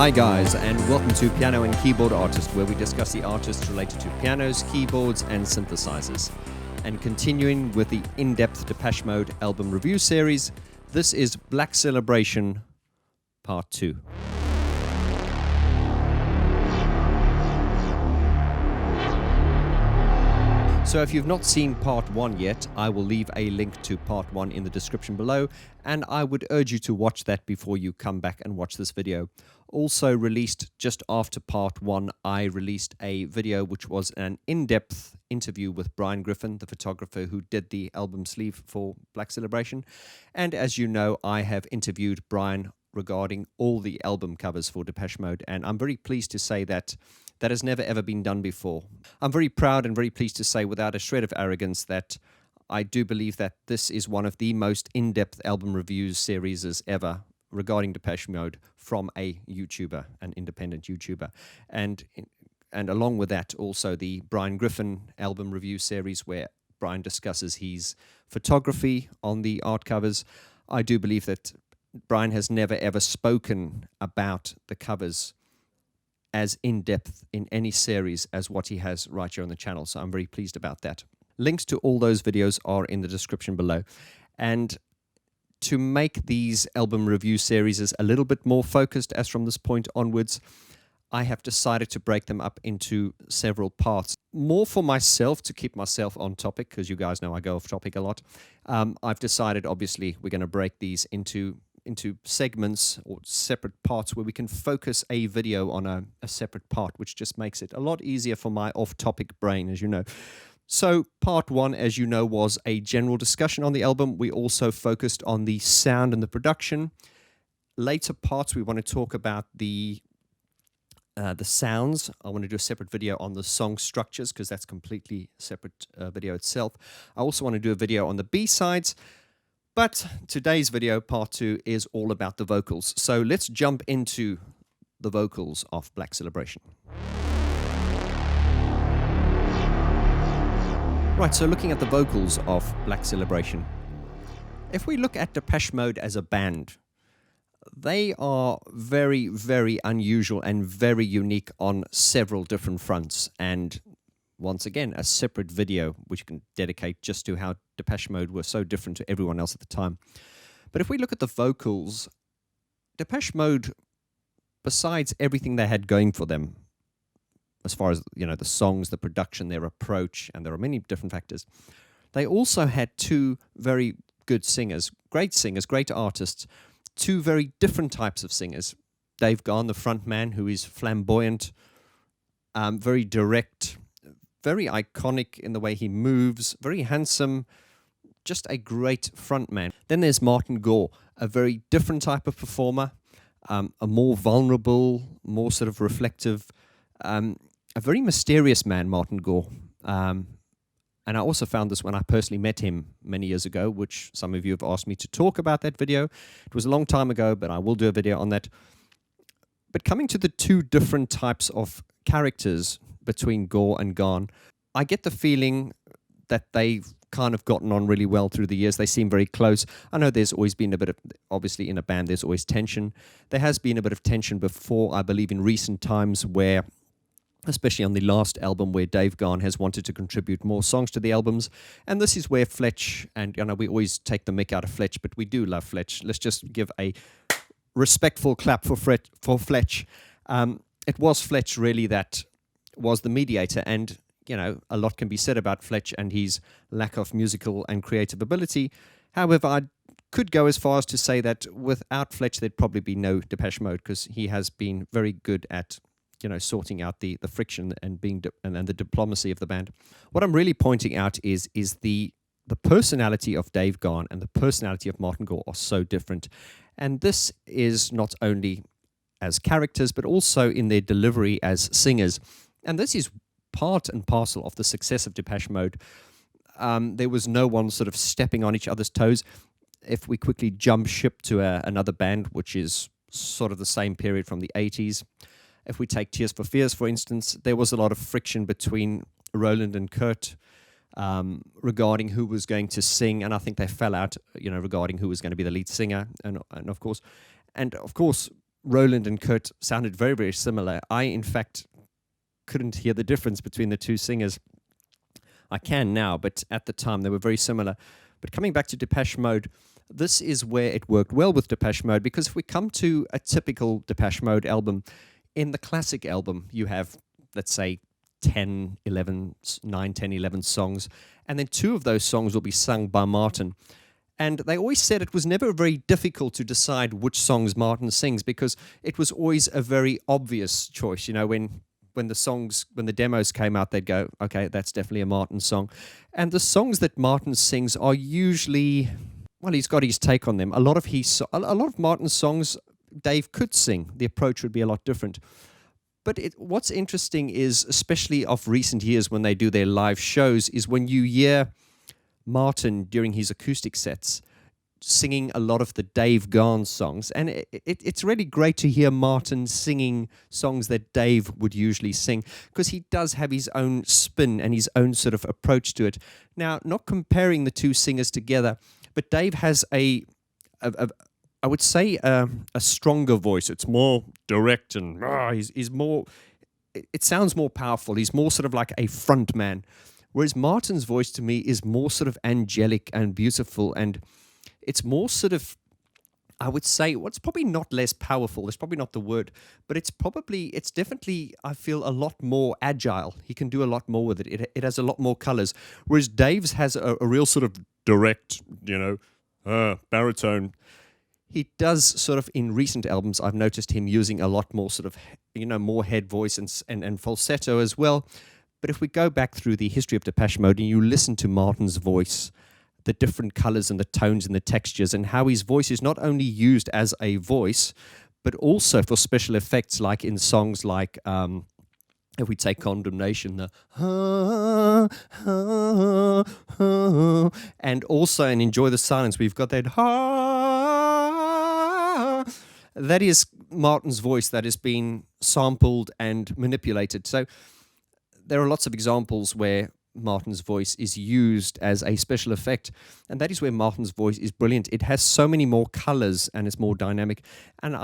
Hi guys, and welcome to Piano and Keyboard Artist, where we discuss the artists related to pianos, keyboards and synthesizers. And continuing with the in-depth Depeche Mode album review series, this is Black Celebration Part 2. So if you've not seen Part 1 yet, I will leave a link to Part 1 in the description below, and I would urge you to watch that before you come back and watch this video. Also released just after Part 1, I released a video which was an in-depth interview with Brian Griffin, the photographer who did the album sleeve for Black Celebration. And as you know, I have interviewed Brian regarding all the album covers for Depeche Mode, and I'm very pleased to say that that has never ever been done before. I'm very proud and very pleased to say, without a shred of arrogance, that I do believe that this is one of the most in-depth album reviews series ever regarding Depeche Mode from a YouTuber, an independent YouTuber. And along with that, also the Brian Griffin album review series, where Brian discusses his photography on the art covers. I do believe that Brian has never ever spoken about the covers as in-depth in any series as what he has right here on the channel, so I'm very pleased about that. Links to all those videos are in the description below. And to make these album review series a little bit more focused as from this point onwards, I have decided to break them up into several parts. More for myself, to keep myself on topic, because you guys know I go off topic a lot. I've decided, obviously, we're going to break these into segments or separate parts where we can focus a video on a separate part, which just makes it a lot easier for my off-topic brain, as you know. So part 1, as you know, was a general discussion on the album. We also focused on the sound and the production. Later parts, we want to talk about the sounds. I want to do a separate video on the song structures, because that's completely separate video itself. I also want to do a video on the B-sides. But today's video, part 2, is all about the vocals. So let's jump into the vocals of Black Celebration. Right, so looking at the vocals of Black Celebration. If we look at Depeche Mode as a band, they are very, very unusual and very unique on several different fronts. And once again, a separate video which you can dedicate just to how Depeche Mode were so different to everyone else at the time. But if we look at the vocals, Depeche Mode, besides everything they had going for them, as far as, you know, the songs, the production, their approach, and there are many different factors, they also had two very good singers, great artists, two very different types of singers. Dave Gahan, the front man, who is flamboyant, very direct, very iconic in the way he moves, very handsome, just a great frontman. Then there's Martin Gore, a very different type of performer, a more vulnerable, more sort of reflective, a very mysterious man, Martin Gore. And I also found this when I personally met him many years ago, which some of you have asked me to talk about that video. It was a long time ago, but I will do a video on that. But coming to the two different types of characters between Gore and Gahan, I get the feeling that they've kind of gotten on really well through the years. They seem very close. I know there's always been a bit of, obviously in a band there's always tension. There has been a bit of tension before, I believe, in recent times, where, especially on the last album, where Dave Gahan has wanted to contribute more songs to the albums. And this is where Fletch, and you know, we always take the mick out of Fletch, but we do love Fletch. Let's just give a respectful clap for Fletch. It was Fletch really that was the mediator, and you know, a lot can be said about Fletch and his lack of musical and creative ability. However, I could go as far as to say that without Fletch there'd probably be no Depeche Mode, because he has been very good at, you know, sorting out the friction and being and the diplomacy of the band. What I'm really pointing out is the personality of Dave Gahan and the personality of Martin Gore are so different, and this is not only as characters but also in their delivery as singers. And this is part and parcel of the success of Depeche Mode. There was no one sort of stepping on each other's toes. If we quickly jump ship to another band, which is sort of the same period from the 80s, if we take Tears for Fears, for instance, there was a lot of friction between Roland and Kurt regarding who was going to sing, and I think they fell out, you know, regarding who was going to be the lead singer, and of course, Roland and Kurt sounded very, very similar. I, in fact, couldn't hear the difference between the two singers. I can now, but at the time they were very similar. But coming back to Depeche Mode, this is where it worked well with Depeche Mode, because if we come to a typical Depeche Mode album, in the classic album, you have, let's say, 10, 11, 9, 10, 11 songs, and then 2 of those songs will be sung by Martin. And they always said it was never very difficult to decide which songs Martin sings, because it was always a very obvious choice. You know, when the demos came out, they'd go, okay, that's definitely a Martin song. And the songs that Martin sings are usually, well, he's got his take on them. A lot of Martin's songs Dave could sing. The approach would be a lot different. But what's interesting is, especially of recent years when they do their live shows, is when you hear Martin during his acoustic sets singing a lot of the Dave Garn songs. And it's really great to hear Martin singing songs that Dave would usually sing, because he does have his own spin and his own sort of approach to it. Now, not comparing the two singers together, but Dave has I would say a stronger voice. It's more direct and he's more, it sounds more powerful. He's more sort of like a front man. Whereas Martin's voice to me is more sort of angelic and beautiful, and it's more sort of, I would say, well, it's probably not less powerful. That's probably not the word, but it's definitely, I feel, a lot more agile. He can do a lot more with it. It has a lot more colors. Whereas Dave's has a real sort of direct, baritone. He does sort of, in recent albums, I've noticed him using a lot more sort of, more head voice and falsetto as well. But if we go back through the history of Depeche Mode and you listen to Martin's voice, the different colors and the tones and the textures, and how his voice is not only used as a voice, but also for special effects, like in songs like, if we take Condemnation, and also in Enjoy the Silence, we've got that that is Martin's voice that has been sampled and manipulated. So there are lots of examples where Martin's voice is used as a special effect, and that is where Martin's voice is brilliant. It has so many more colors and it's more dynamic. And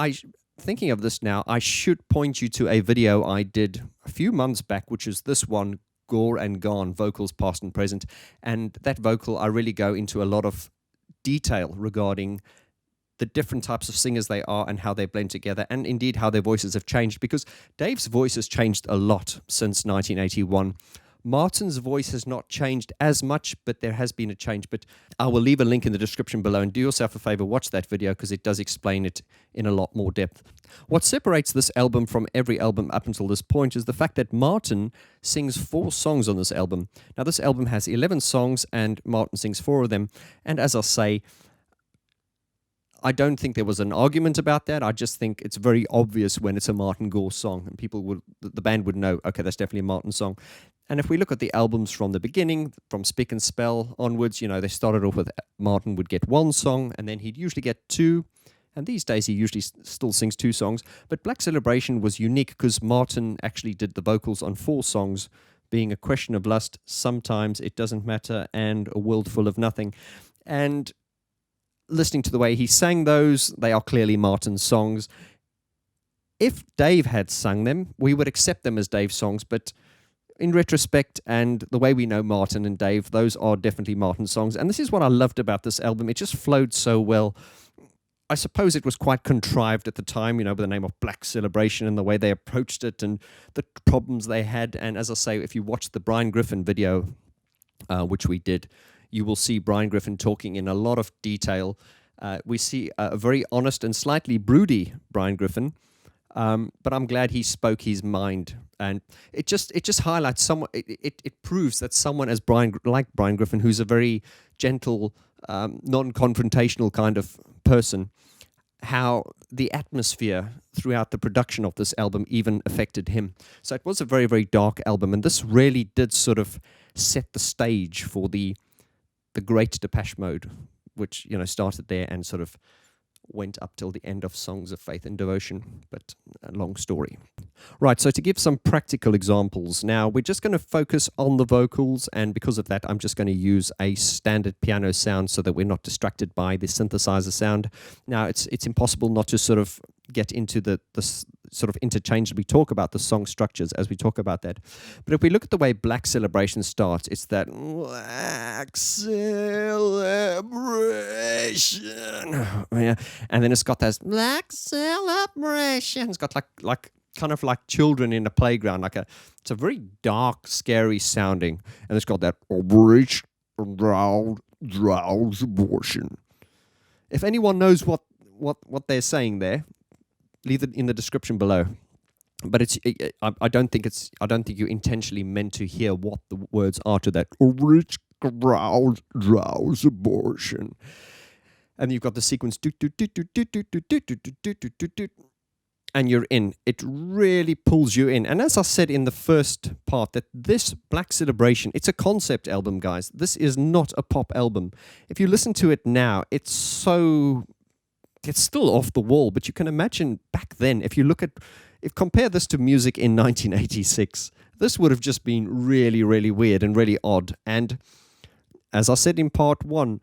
thinking of this now, I should point you to a video I did a few months back, which is this one, Gore and Gone, vocals past and present. And that vocal, I really go into a lot of detail regarding the different types of singers they are and how they blend together, and indeed how their voices have changed, because Dave's voice has changed a lot since 1981. Martin's voice has not changed as much, but there has been a change. But I will leave a link in the description below, and do yourself a favor, watch that video, because it does explain it in a lot more depth. What separates this album from every album up until this point is the fact that Martin sings 4 songs on this album. Now, this album has 11 songs, and Martin sings 4 of them. And as I say, I don't think there was an argument about that. I just think it's very obvious when it's a Martin Gore song, and the band would know, okay, that's definitely a Martin song. And if we look at the albums from the beginning, from Spick and Spell onwards, they started off with Martin would get 1 song, and then he'd usually get 2. And these days he usually still sings 2 songs. But Black Celebration was unique because Martin actually did the vocals on 4 songs, being A Question of Lust, Sometimes It Doesn't Matter, and A World Full of Nothing. And listening to the way he sang those, they are clearly Martin's songs. If Dave had sung them, we would accept them as Dave's songs, but in retrospect and the way we know Martin and Dave, those are definitely Martin's songs. And this is what I loved about this album. It just flowed so well. I suppose it was quite contrived at the time, with the name of Black Celebration and the way they approached it and the problems they had. And as I say, if you watch the Brian Griffin video, which we did, you will see Brian Griffin talking in a lot of detail. We see a very honest and slightly broody Brian Griffin, but I'm glad he spoke his mind. And it just highlights someone. It proves that someone like Brian Griffin, who's a very gentle, non-confrontational kind of person, how the atmosphere throughout the production of this album even affected him. So it was a very, very dark album, and this really did sort of set the stage for the great Depeche Mode, which started there and sort of went up till the end of Songs of Faith and Devotion, but a long story. Right, so to give some practical examples, now we're just going to focus on the vocals, and because of that, I'm just going to use a standard piano sound so that we're not distracted by the synthesizer sound. Now, it's impossible not to sort of get into the sort of interchangeably talk about the song structures as we talk about that. But if we look at the way Black Celebration starts, it's that Black Celebration. Yeah. And then it's got that Black Celebration. It's got like kind of like children in a playground. It's a very dark, scary sounding. And it's got that rich, drowse abortion. If anyone knows what they're saying there, leave it in the description below. But I don't think you intentionally meant to hear what the words are to that rich, drowse abortion. And you've got the sequence, and you're in. It really pulls you in. And as I said in the first part, that this Black Celebration, it's a concept album, guys. This is not a pop album. If you listen to it now, it's still off the wall. But you can imagine back then, if compare this to music in 1986, this would have just been really, really weird and really odd. And as I said in part one,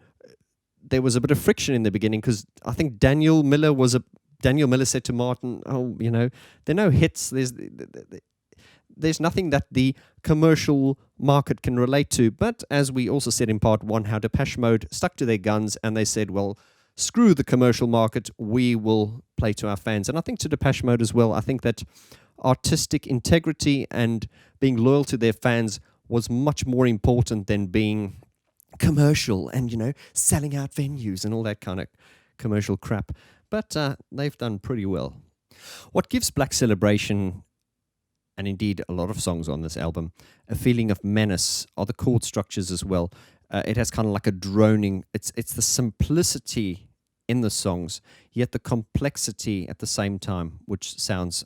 there was a bit of friction in the beginning because I think Daniel Miller said to Martin, "Oh, there are no hits. There's nothing that the commercial market can relate to." But as we also said in part one, how Depeche Mode stuck to their guns and they said, "Well, screw the commercial market. We will play to our fans." And I think to Depeche Mode as well. I think that artistic integrity and being loyal to their fans was much more important than being commercial and selling out venues and all that kind of commercial crap. But they've done pretty well. What gives Black Celebration, and indeed a lot of songs on this album, a feeling of menace are the chord structures as well. It has kind of like a droning. It's the simplicity in the songs, yet the complexity at the same time, which sounds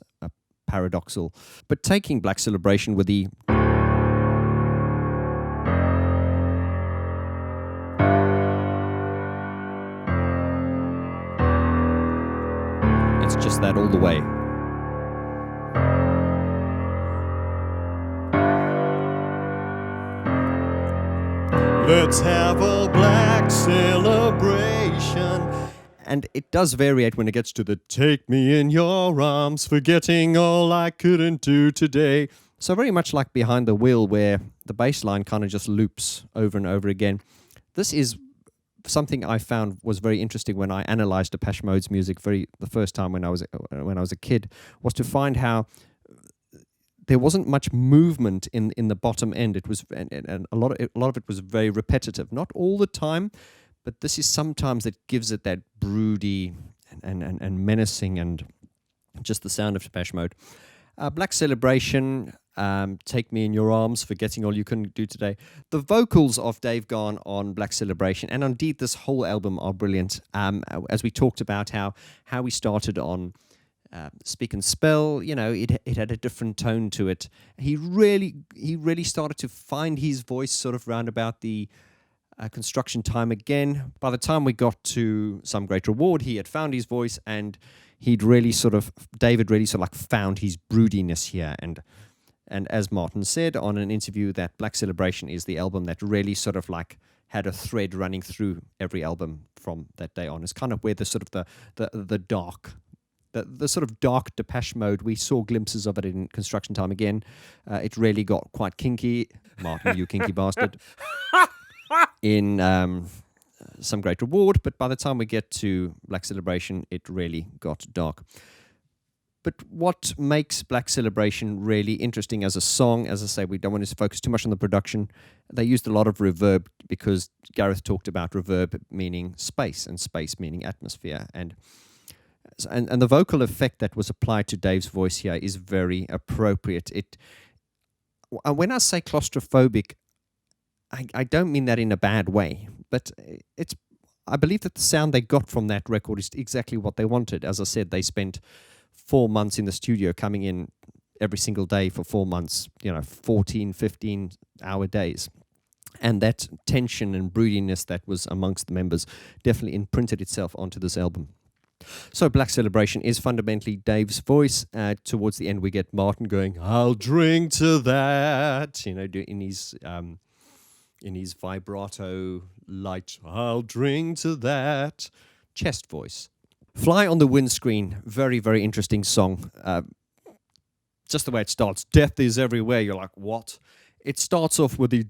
paradoxal. But taking Black Celebration with the it's just that all the way. Let's have a black celebration. And it does variate when it gets to the take me in your arms, forgetting all I couldn't do today. So very much like Behind the Wheel, where the bass line kind of just loops over and over again. This is something I found was very interesting when I analyzed Depeche Mode's music the first time when I was a kid, was to find how there wasn't much movement in the bottom end. It was and a lot of it was very repetitive. Not all the time, but this is sometimes that gives it that broody and menacing and just the sound of Depeche Mode. Black Celebration, Take Me in Your Arms, Forgetting All You Couldn't Do Today. The vocals of Dave Gahan on Black Celebration, and indeed this whole album, are brilliant. As we talked about how we started on Speak and Spell, it had a different tone to it. He really started to find his voice sort of round about the construction time again. By the time we got to Some Great Reward, he had found his voice, and David really sort of like found his broodiness here. And as Martin said on an interview, that Black Celebration is the album that really sort of like had a thread running through every album from that day on. It's kind of where the sort of the dark, the sort of dark Depeche Mode, we saw glimpses of it in Construction Time again. It really got quite kinky. Martin, you kinky bastard. In Some Great Reward, but by the time we get to Black Celebration, it really got dark. But what makes Black Celebration really interesting as a song, as I say, we don't want to focus too much on the production. They used a lot of reverb because Gareth talked about reverb meaning space and space meaning atmosphere. And the vocal effect that was applied to Dave's voice here is very appropriate. When I say claustrophobic, I don't mean that in a bad way, but I believe that the sound they got from that record is exactly what they wanted. As I said, they spent 4 months in the studio, coming in every single day for 4 months, 14, 15-hour days. And that tension and broodiness that was amongst the members definitely imprinted itself onto this album. So Black Celebration is fundamentally Dave's voice. Towards the end, we get Martin going, "I'll drink to that," in his vibrato light, "I'll drink to that," chest voice. Fly on the Windscreen, very, very interesting song. Just the way it starts, "Death is everywhere." You're like, what? It starts off with the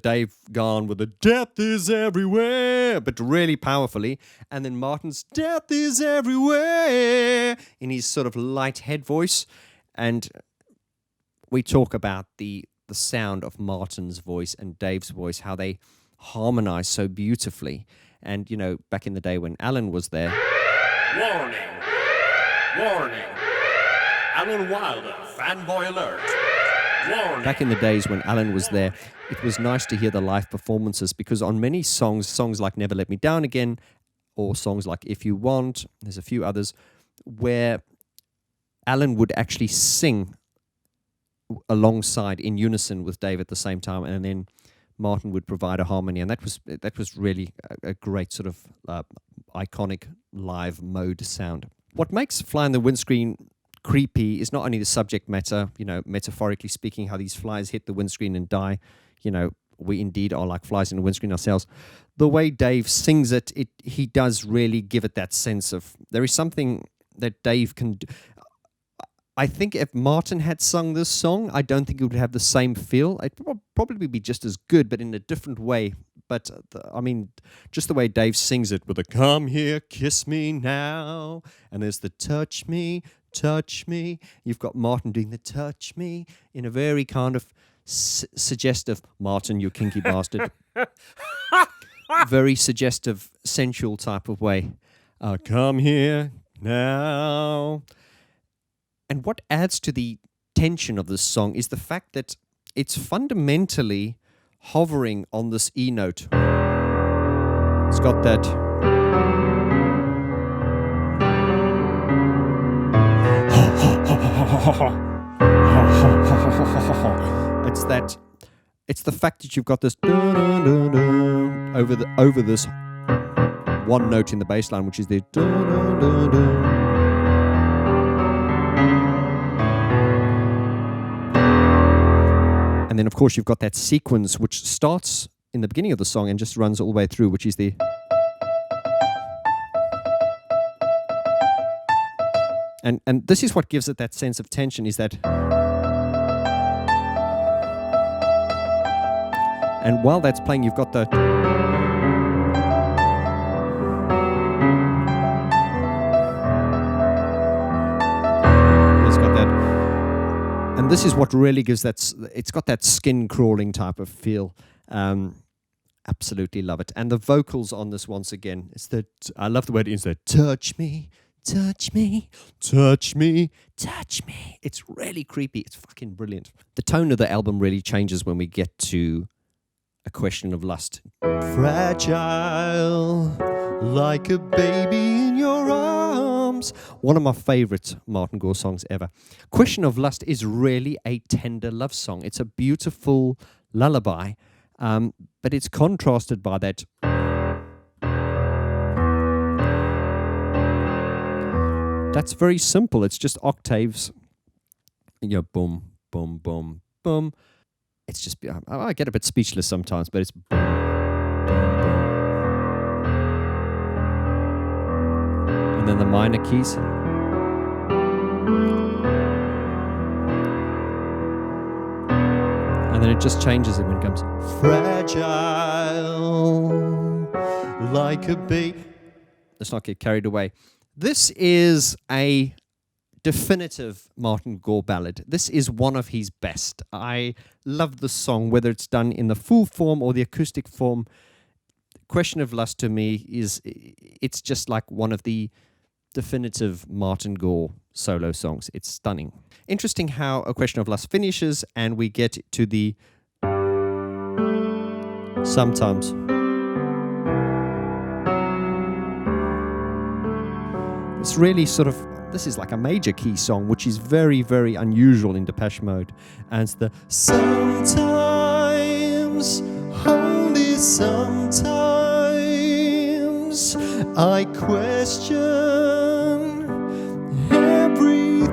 Dave gone with the "Death is everywhere," but really powerfully, and then Martin's "Death is everywhere" in his sort of light head voice, and we talk about the sound of Martin's voice and Dave's voice, how they harmonize so beautifully. And back in the day when Alan was there, warning, warning, Alan Wilder, fanboy alert. Warning. Back in the days when Alan was there, it was nice to hear the live performances, because on many songs like "Never Let Me Down Again," or songs like "If You Want," there's a few others, where Alan would actually sing alongside in unison with Dave at the same time, and then Martin would provide a harmony, and that was really a great sort of iconic live mode sound. What makes Fly on the Windscreen creepy is not only the subject matter, metaphorically speaking, how these flies hit the windscreen and die. We indeed are like flies in the windscreen ourselves. The way Dave sings it, he does really give it that sense of, there is something that Dave can do. I think if Martin had sung this song, I don't think it would have the same feel. It would probably be just as good, but in a different way. But, just the way Dave sings it with a "Come here, kiss me now," and there's the "touch me, touch me." You've got Martin doing the "touch me" in a very kind of suggestive, "Martin, you kinky bastard," very suggestive, sensual type of way. "Come here now." And what adds to the tension of this song is the fact that it's fundamentally hovering on this E note. It's got that it's the fact that you've got this over this one note in the bass line, which is the and then, of course, you've got that sequence which starts in the beginning of the song and just runs all the way through, which is the... And this is what gives it that sense of tension, is that... And while that's playing, you've got the... It's got that... And this is what really gives that, it's got that skin crawling type of feel. Absolutely love it. And the vocals on this, once again, I love the way it is that "touch me, touch me, touch me, touch me." It's really creepy. It's fucking brilliant. The tone of the album really changes when we get to "A Question of Lust." Fragile, like a baby in your arms. One of my favorite Martin Gore songs ever. "Question of Lust" is really a tender love song. It's a beautiful lullaby, but it's contrasted by that that's very simple. It's just octaves, boom, boom, boom, boom. It's just, I get a bit speechless sometimes, but it's boom, boom, boom. And then the minor keys. And then it just changes it when it comes fragile, like a baby. Let's not get carried away. This is a definitive Martin Gore ballad. This is one of his best. I love this song, whether it's done in the full form or the acoustic form. Question of Lust to me it's just like one of the definitive Martin Gore solo songs. It's stunning. Interesting how A Question of Lust finishes and we get to the sometimes. It's really sort of, this is like a major key song, which is very, very unusual in Depeche Mode. And it's the sometimes, only sometimes, I question everything,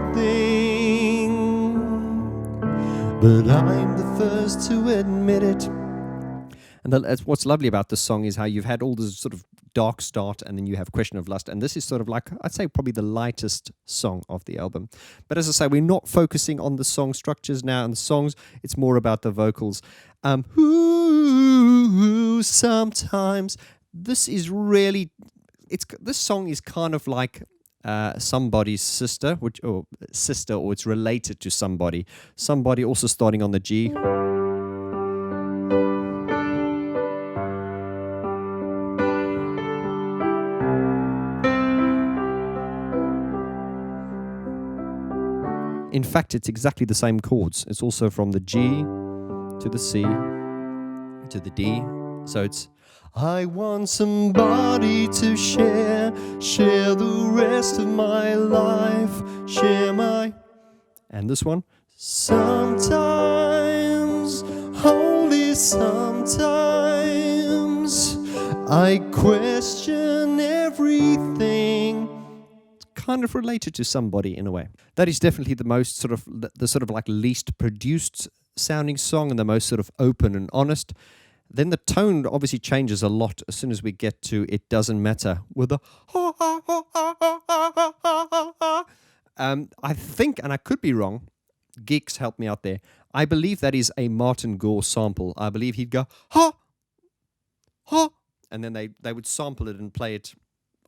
but I'm the first to admit it. And that's what's lovely about this song is how you've had all this sort of dark start and then you have Question of Lust. And this is sort of like, I'd say probably the lightest song of the album. But as I say, we're not focusing on the song structures now and the songs. It's more about the vocals. Sometimes this is really, this song is kind of like somebody's sister, or it's related to somebody. Somebody also starting on the G. In fact, it's exactly the same chords. It's also from the G to the C to the D. So it's, I want somebody to share the rest of my life, share my... And this one, sometimes, only sometimes, I question everything. Kind of related to somebody in a way. That is definitely the most sort of the sort of like least produced sounding song and the most sort of open and honest. Then the tone obviously changes a lot as soon as we get to It Doesn't Matter with the I think, and I could be wrong, geeks help me out there, I believe that is a Martin Gore sample. I believe he'd go ha ha, and then they would sample it and play it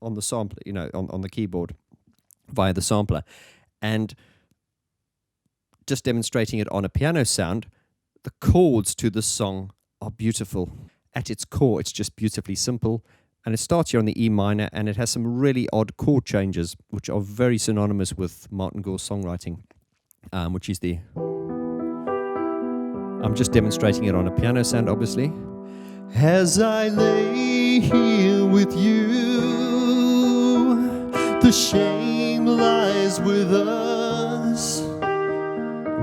on the sampler, on the keyboard via the sampler. And just demonstrating it on a piano sound, the chords to this song are beautiful. At its core, it's just beautifully simple. And it starts here on the E minor, and it has some really odd chord changes, which are very synonymous with Martin Gore's songwriting, which is the... I'm just demonstrating it on a piano sound, obviously. As I lay here with you, the shame lies with us.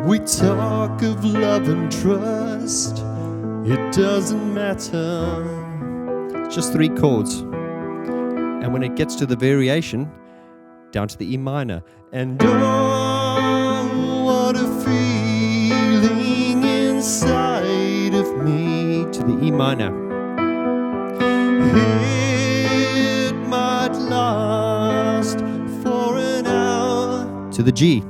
We talk of love and trust. It doesn't matter. Just 3 chords. And when it gets to the variation, down to the E minor. And oh, what a feeling inside of me. To the E minor. It might last for an hour. To the G.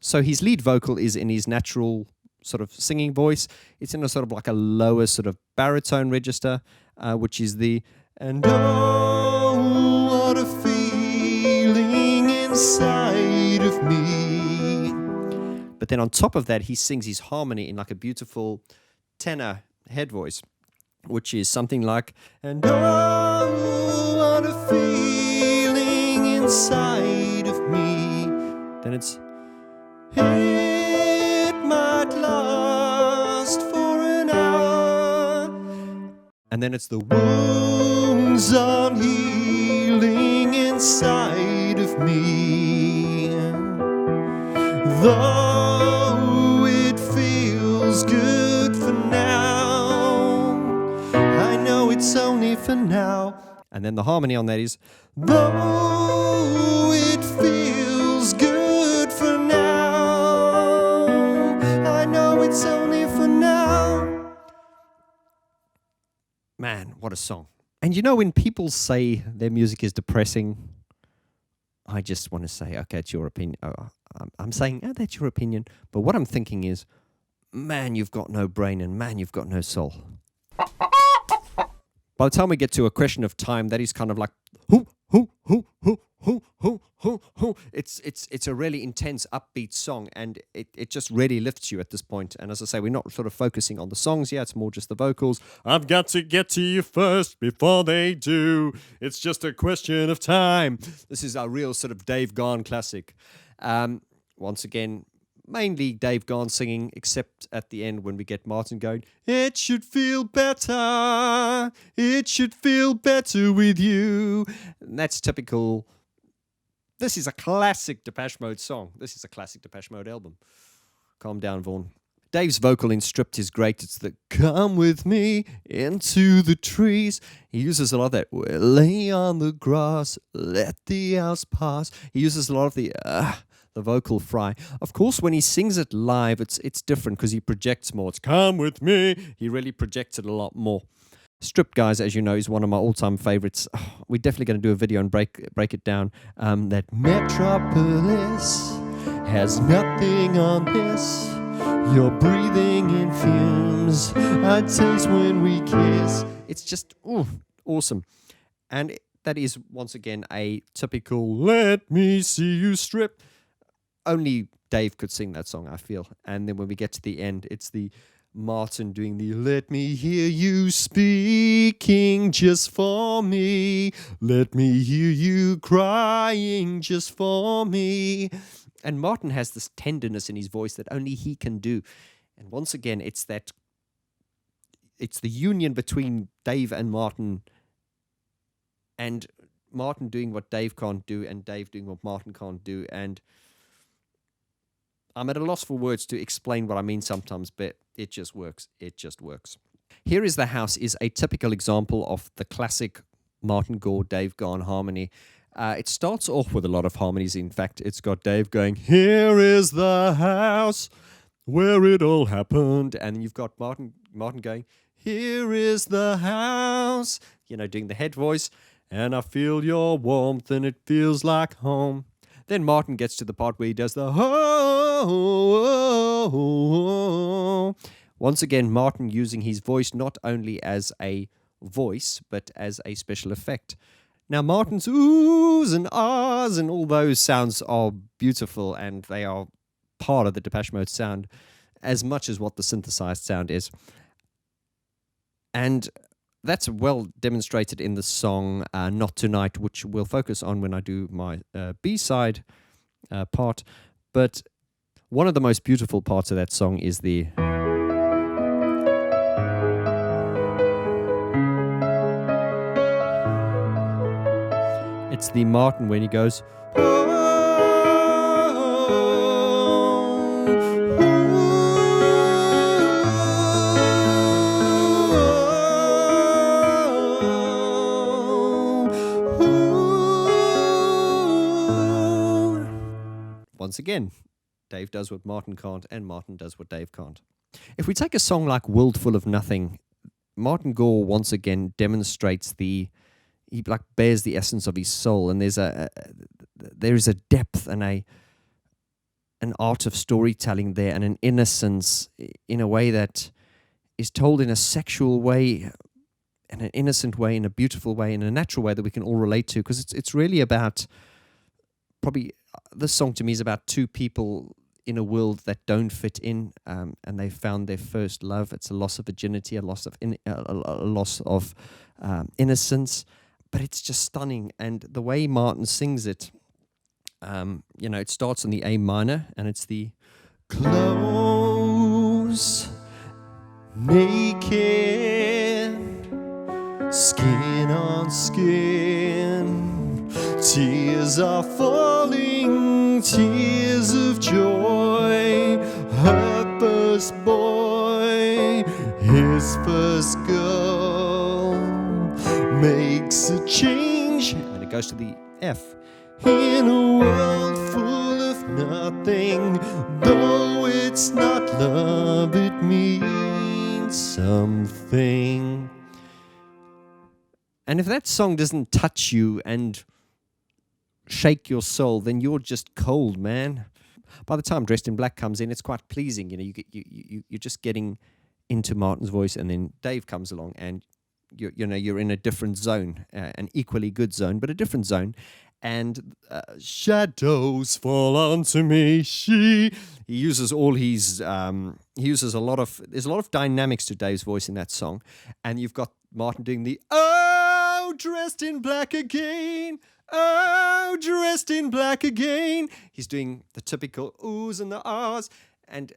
So his lead vocal is in his natural sort of singing voice. It's in a sort of like a lower sort of baritone register, which is the and oh, what a feeling inside of me. But then on top of that, he sings his harmony in like a beautiful tenor head voice, which is something like and oh, what a feeling inside of me. Then it's it might last for an hour. And then it's the wounds are healing inside of me. Though it feels good for now, I know it's only for now. And then the harmony on that is though it feels good for now, I know it's only for now. Man, what a song. And when people say their music is depressing, I just want to say, okay, it's your opinion. I'm saying, that's your opinion. But what I'm thinking is, man, you've got no brain and man, you've got no soul. By the time we get to A Question of Time, that is kind of like, It's a really intense, upbeat song, and it just really lifts you at this point. And as I say, we're not sort of focusing on the songs yet, it's more just the vocals. I've got to get to you first before they do. It's just a question of time. This is our real sort of Dave Gahan classic. Once again, mainly Dave Gahan singing, except at the end when we get Martin going, it should feel better with you. And that's typical. This is a classic Depeche Mode song. This is a classic Depeche Mode album. Calm down, Vaughan. Dave's vocal in Stripped is great. It's the "come with me into the trees." He uses a lot of that. "We'll lay on the grass, let the hours pass." He uses a lot of the vocal fry. Of course, when he sings it live, it's different because he projects more. It's "come with me." He really projects it a lot more. Stripped, guys, as you know, is one of my all-time favorites. Oh, we're definitely going to do a video and break it down. That metropolis has nothing on this. You're breathing in fumes. I taste when we kiss. It's just awesome. And that is, once again, a typical "let me see you strip." Only Dave could sing that song, I feel. And then when we get to the end, it's the Martin doing the "let me hear you speaking just for me. Let me hear you crying just for me." And Martin has this tenderness in his voice that only he can do. And once again, it's the union between Dave and Martin doing what Dave can't do and Dave doing what Martin can't do. And I'm at a loss for words to explain what I mean sometimes, but it just works. It just works. Here Is the House is a typical example of the classic Martin Gore, Dave Garn harmony. It starts off with a lot of harmonies. In fact, it's got Dave going, "Here is the house where it all happened." And then you've got Martin going, "Here is the house," doing the head voice, "and I feel your warmth and it feels like home." Then Martin gets to the part where he does the "oh." Once again, Martin using his voice not only as a voice, but as a special effect. Now, Martin's oohs and ahs and all those sounds are beautiful, and they are part of the Depeche Mode sound as much as what the synthesized sound is. And that's well demonstrated in the song Not Tonight, which we'll focus on when I do my B-side part. But one of the most beautiful parts of that song is the... It's the Martin when he goes... Once again, Dave does what Martin can't, and Martin does what Dave can't. If we take a song like World Full of Nothing, Martin Gore once again demonstrates he bears the essence of his soul, and there is a depth and an art of storytelling there, and an innocence in a way that is told in a sexual way, in an innocent way, in a beautiful way, in a natural way that we can all relate to, because it's really about probably... This song to me is about two people in a world that don't fit in, and they found their first love. It's a loss of virginity, a loss of innocence, but it's just stunning. And the way Martin sings it, it starts in the A minor, and it's the close, naked, skin on skin. Tears are falling, tears of joy. Her first boy, his first girl, makes a change. And it goes to the F. In a world full of nothing, though it's not love, it means something. And if that song doesn't touch you and shake your soul, then you're just cold, man. By the time Dressed in Black comes in, it's quite pleasing. You're just getting into Martin's voice, and then Dave comes along, and you're in a different zone, an equally good zone, but a different zone. And shadows fall onto me. He uses all his there's a lot of dynamics to Dave's voice in that song, and you've got Martin doing the "oh, dressed in black again. Oh, dressed in black again." He's doing the typical oohs and the ahs, and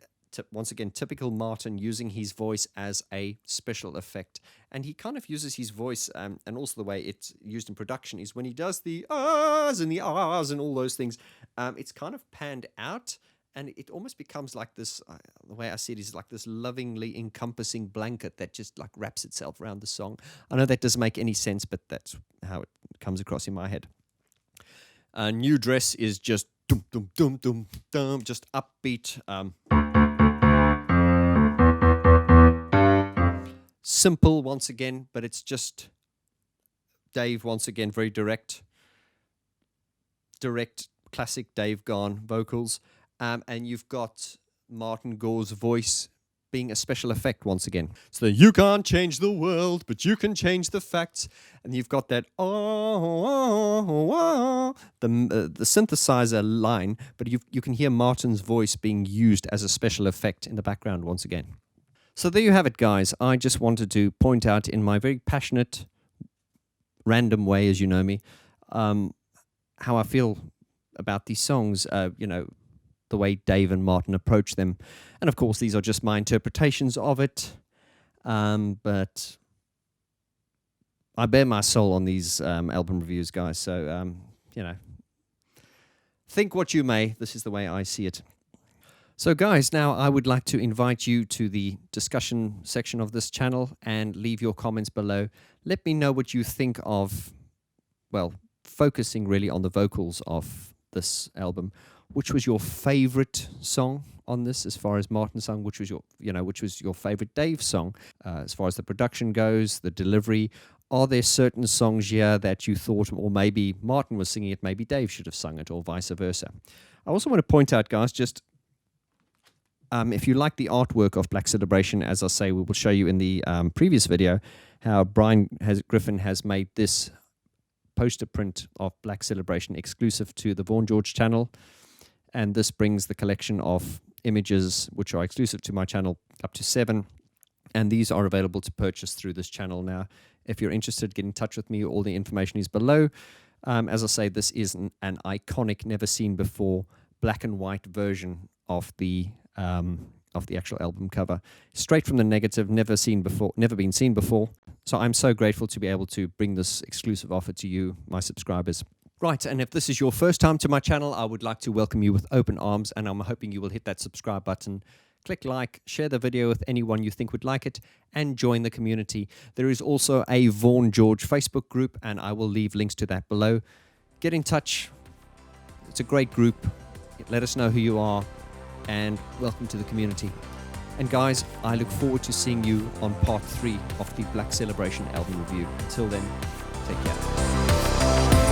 once again, typical Martin using his voice as a special effect. And he kind of uses his voice, and also the way it's used in production is when he does the ahs and all those things, it's kind of panned out, and it almost becomes like this, the way I see it is like this lovingly encompassing blanket that just like wraps itself around the song. I know that doesn't make any sense, but that's how it comes across in my head. New Dress is just dum dum dum dum dum, just upbeat. Simple once again, but it's just Dave once again, very direct, classic Dave Gahan vocals. And you've got Martin Gore's voice being a special effect once again. So you can't change the world, but you can change the facts. And you've got that the synthesizer line, but you can hear Martin's voice being used as a special effect in the background once again. So there you have it, guys. I just wanted to point out in my very passionate, random way, as you know me, how I feel about these songs, the way Dave and Martin approach them. And of course, these are just my interpretations of it. But I bear my soul on these album reviews, guys. So, think what you may. This is the way I see it. So, guys, now I would like to invite you to the discussion section of this channel and leave your comments below. Let me know what you think of, well, focusing really on the vocals of this album. Which was your favorite song on this, as far as Martin's song? Which was your favorite Dave song, as far as the production goes, the delivery? Are there certain songs here that you thought, or maybe Martin was singing it, maybe Dave should have sung it, or vice versa? I also want to point out, guys, just if you like the artwork of Black Celebration, as I say, we will show you in the previous video how Brian Griffin has made this poster print of Black Celebration exclusive to the Vaughan George channel. And this brings the collection of images which are exclusive to my channel up to 7. And these are available to purchase through this channel now. If you're interested, get in touch with me. All the information is below. As I say, this is an iconic, never seen before black and white version of the actual album cover. Straight from the negative, never been seen before. So I'm so grateful to be able to bring this exclusive offer to you, my subscribers. Right, and if this is your first time to my channel, I would like to welcome you with open arms, and I'm hoping you will hit that subscribe button, click like, share the video with anyone you think would like it, and join the community. There is also a Vaughan George Facebook group, and I will leave links to that below. Get in touch. It's a great group. Let us know who you are, and welcome to the community. And guys, I look forward to seeing you on part 3 of the Black Celebration album review. Until then, take care.